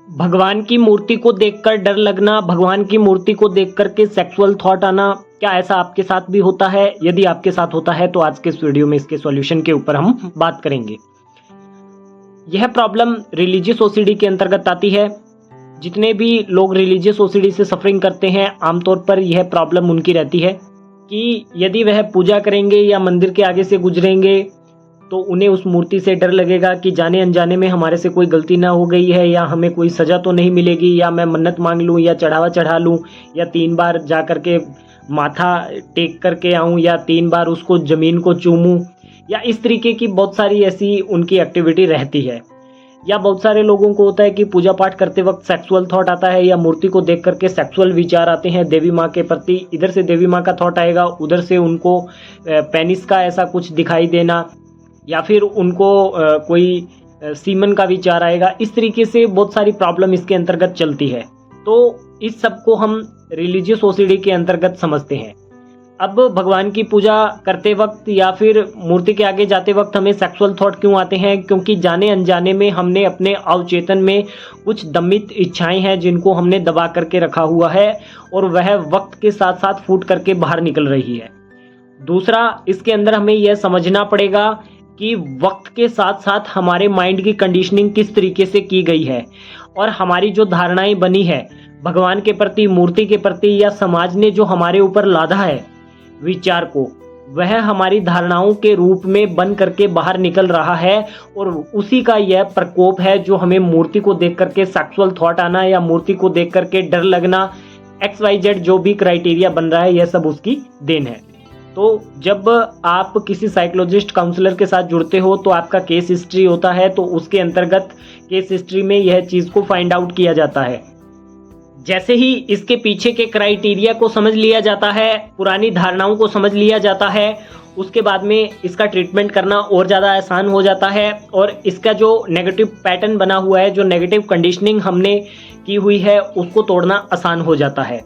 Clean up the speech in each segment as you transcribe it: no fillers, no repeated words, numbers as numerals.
भगवान की मूर्ति को देखकर डर लगना, भगवान की मूर्ति को देख कर के सेक्सुअल थॉट आना, क्या ऐसा आपके साथ भी होता है? यदि आपके साथ होता है तो आज के इस वीडियो में इसके सॉल्यूशन के ऊपर हम बात करेंगे। यह प्रॉब्लम रिलीजियस ओसीडी के अंतर्गत आती है। जितने भी लोग रिलीजियस ओसीडी से सफरिंग करते हैं, आमतौर पर यह प्रॉब्लम उनकी रहती है कि यदि वह पूजा करेंगे या मंदिर के आगे से गुजरेंगे तो उन्हें उस मूर्ति से डर लगेगा कि जाने अनजाने में हमारे से कोई गलती ना हो गई है, या हमें कोई सज़ा तो नहीं मिलेगी, या मैं मन्नत मांग लूँ या चढ़ावा चढ़ा लूँ, या 3 बार जा कर के माथा टेक करके आऊँ, या 3 बार उसको ज़मीन को चूमूँ, या इस तरीके की बहुत सारी ऐसी उनकी एक्टिविटी रहती है। या बहुत सारे लोगों को होता है कि पूजा पाठ करते वक्त सेक्सुअल थॉट आता है, या मूर्ति को देख करके सेक्सुअल विचार आते हैं देवी माँ के प्रति। इधर से देवी माँ का थॉट आएगा, उधर से उनको पेनिस का ऐसा कुछ दिखाई देना, या फिर उनको कोई सीमन का विचार आएगा। इस तरीके से बहुत सारी प्रॉब्लम इसके अंतर्गत चलती है। तो इस सब को हम रिलीजियस ओसीडी के अंतर्गत समझते हैं। अब भगवान की पूजा करते वक्त या फिर मूर्ति के आगे जाते वक्त हमें सेक्सुअल थॉट क्यों आते हैं? क्योंकि जाने अनजाने में हमने अपने अवचेतन में कुछ दमित इच्छाएं हैं जिनको हमने दबा करके रखा हुआ है, और वह वक्त के साथ साथ फूट करके बाहर निकल रही है। दूसरा, इसके अंदर हमें यह समझना पड़ेगा कि वक्त के साथ साथ हमारे माइंड की कंडीशनिंग किस तरीके से की गई है, और हमारी जो धारणाएं बनी है भगवान के प्रति, मूर्ति के प्रति, या समाज ने जो हमारे ऊपर लादा है विचार को, वह हमारी धारणाओं के रूप में बन करके बाहर निकल रहा है। और उसी का यह प्रकोप है जो हमें मूर्ति को देख करके सेक्सुअल थॉट आना, या मूर्ति को देख करके डर लगना, XYZ जो भी क्राइटेरिया बन रहा है, यह सब उसकी देन है। तो जब आप किसी साइकोलॉजिस्ट काउंसलर के साथ जुड़ते हो तो आपका केस हिस्ट्री होता है, तो उसके अंतर्गत केस हिस्ट्री में यह चीज़ को फाइंड आउट किया जाता है। जैसे ही इसके पीछे के क्राइटेरिया को समझ लिया जाता है, पुरानी धारणाओं को समझ लिया जाता है, उसके बाद में इसका ट्रीटमेंट करना और ज़्यादा आसान हो जाता है। और इसका जो नेगेटिव पैटर्न बना हुआ है, जो नेगेटिव कंडीशनिंग हमने की हुई है, उसको तोड़ना आसान हो जाता है।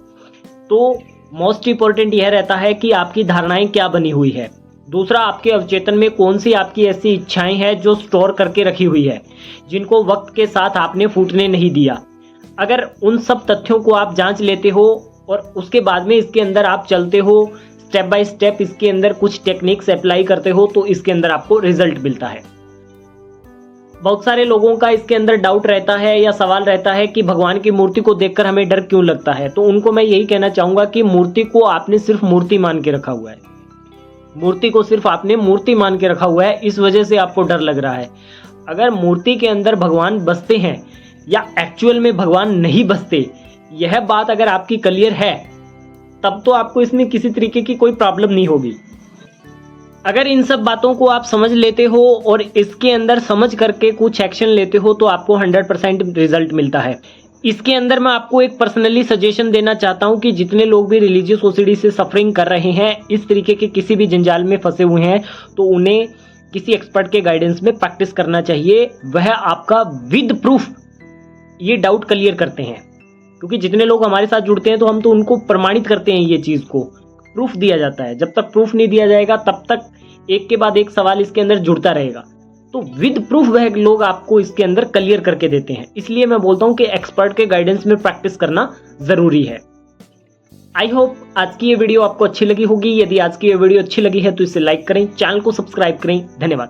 तो मोस्ट इंपॉर्टेंट यह रहता है कि आपकी धारणाएं क्या बनी हुई है। दूसरा, आपके अवचेतन में कौन सी आपकी ऐसी इच्छाएं हैं जो स्टोर करके रखी हुई है, जिनको वक्त के साथ आपने फूटने नहीं दिया। अगर उन सब तथ्यों को आप जांच लेते हो और उसके बाद में इसके अंदर आप चलते हो, स्टेप बाय स्टेप इसके अंदर कुछ टेक्निक्स अप्लाई करते हो, तो इसके अंदर आपको रिजल्ट मिलता है। बहुत सारे लोगों का इसके अंदर डाउट रहता है या सवाल रहता है कि भगवान की मूर्ति को देखकर हमें डर क्यों लगता है। तो उनको मैं यही कहना चाहूँगा कि मूर्ति को आपने सिर्फ मूर्ति मान के रखा हुआ है। मूर्ति को सिर्फ आपने मूर्ति मान के रखा हुआ है, इस वजह से आपको डर लग रहा है। अगर मूर्ति के अंदर भगवान बसते हैं या एक्चुअल में भगवान नहीं बसते, यह बात अगर आपकी क्लियर है, तब तो आपको इसमें किसी तरीके की कोई प्रॉब्लम नहीं होगी। अगर इन सब बातों को आप समझ लेते हो और इसके अंदर समझ करके कुछ एक्शन लेते हो, तो आपको 100% रिजल्ट मिलता है। इसके अंदर मैं आपको एक पर्सनली सजेशन देना चाहता हूं कि जितने लोग भी रिलीजियस ओसीडी से सफरिंग कर रहे हैं, इस तरीके के किसी भी जंजाल में फंसे हुए हैं, तो उन्हें किसी एक्सपर्ट के गाइडेंस में प्रैक्टिस करना चाहिए। वह आपका विद प्रूफ ये डाउट क्लियर करते हैं, क्योंकि जितने लोग हमारे साथ जुड़ते हैं तो हम तो उनको प्रमाणित करते हैं, ये चीज़ को प्रूफ दिया जाता है। जब तक प्रूफ नहीं दिया जाएगा तब तक एक के बाद एक सवाल इसके अंदर जुड़ता रहेगा। तो विद प्रूफ वह लोग आपको इसके अंदर क्लियर करके देते हैं। इसलिए मैं बोलता हूं कि एक्सपर्ट के गाइडेंस में प्रैक्टिस करना जरूरी है। आई होप आज की ये वीडियो आपको अच्छी लगी होगी। यदि आज की ये वीडियो अच्छी लगी है तो इसे लाइक करें, चैनल को सब्सक्राइब करें। धन्यवाद।